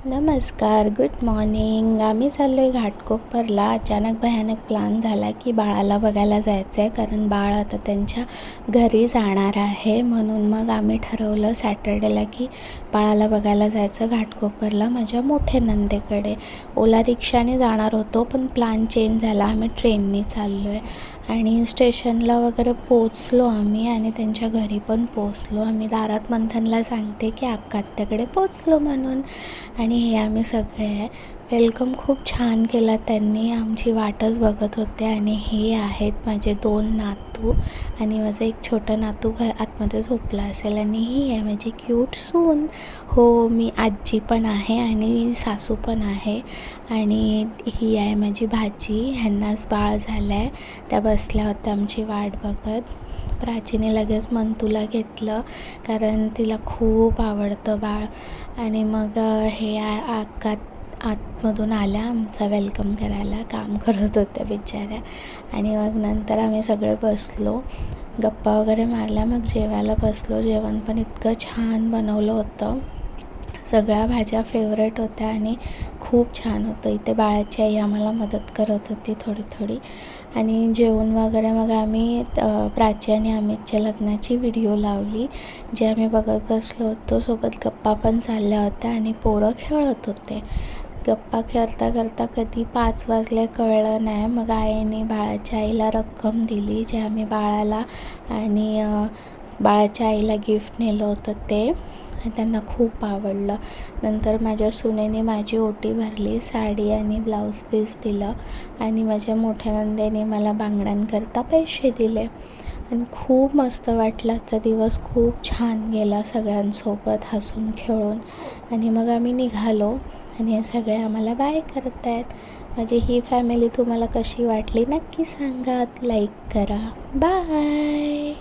नमस्कार, good morning. आम्ही चाललो आहे घाटकोपरला. अचानक भयानक प्लॅन झाला की बाळाला बघायला जायचं आहे, कारण बाळ आता त्यांच्या घरी जाणार आहे. म्हणून मग आम्ही ठरवलं सॅटर्डेला की बाळाला बघायला जायचं घाटकोपरला माझ्या मोठ्या नंदेकडे. ओला रिक्षाने जाणार होतो, पण प्लॅन चेंज झाला. आम्ही ट्रेनने चाललो आहे आणि स्टेशनला वगैरे पोचलो आम्ही आणि त्यांच्या घरी पण पोचलो. आम्ही दारात मंथनला सांगते की अक्का आत्याकडे पोचलो म्हणून. आणि हे आम्ही सगळे वेलकम खूप छान केला त्यांनी. आमची वाटच बघत होते. आणि हे आहेत माझे 2 नातू आणि माझं एक छोटं नातू आतमध्ये झोपला असेल. आणि ही आहे माझी क्यूट सून. हो, मी आजी पण आहे आणि सासू पण आहे. आणि ही आहे माझी भाची. ह्यांनाच बाळ झालं आहे. त्या बसल्या होत्या आमची वाट बघत. प्राचीने लगेच मंतूला घेतलं, कारण तिला खूप आवडतं बाळ. आणि मग हे अक्का आतमधून आल्या आमचा वेलकम करायला. काम करत होत्या बिचाऱ्या. आणि मग नंतर आम्ही सगळे बसलो, गप्पा वगैरे मारल्या. मग जेवायला बसलो. जेवण पण इतकं छान बनवलं होतं. सगळ्या भाज्या फेवरेट होत्या आणि खूप छान होतं. इथे बाळाची आई आम्हाला मदत करत होती थोडी. आणि जेवण वगैरे मग आम्ही प्राची आणि अमितच्या लग्नाची व्हिडिओ लावली, जे आम्ही बघत बसलो होतो. सोबत गप्पा पण चालल्या होत्या आणि पोरं खेळत होते. गप्पा करता कधी 5 वाजले कळलं नाही. मग आईने बाळाच्या आईला रक्कम दिली, जे आम्ही बाळाला आणि बाळाच्या आईला गिफ्ट नेलं होतं ते. त्यांना खूप आवडलं. नंतर माझ्या सुनेने माझी ओटी भरली, साडी आणि ब्लाऊज पीस दिलं. आणि माझ्या मोठ्या नंदेने मला बांगड्यांकरता पैसे दिले. आणि खूप मस्त वाटलं. आजचा दिवस खूप छान गेला सगळ्यांसोबत हसून खेळून. आणि मग आम्ही निघालो आणि हे सगळे आम्हाला बाय करत आहेत. माझी ही फॅमिली तुम्हाला कशी वाटली नक्की सांगा. लाईक करा. बाय.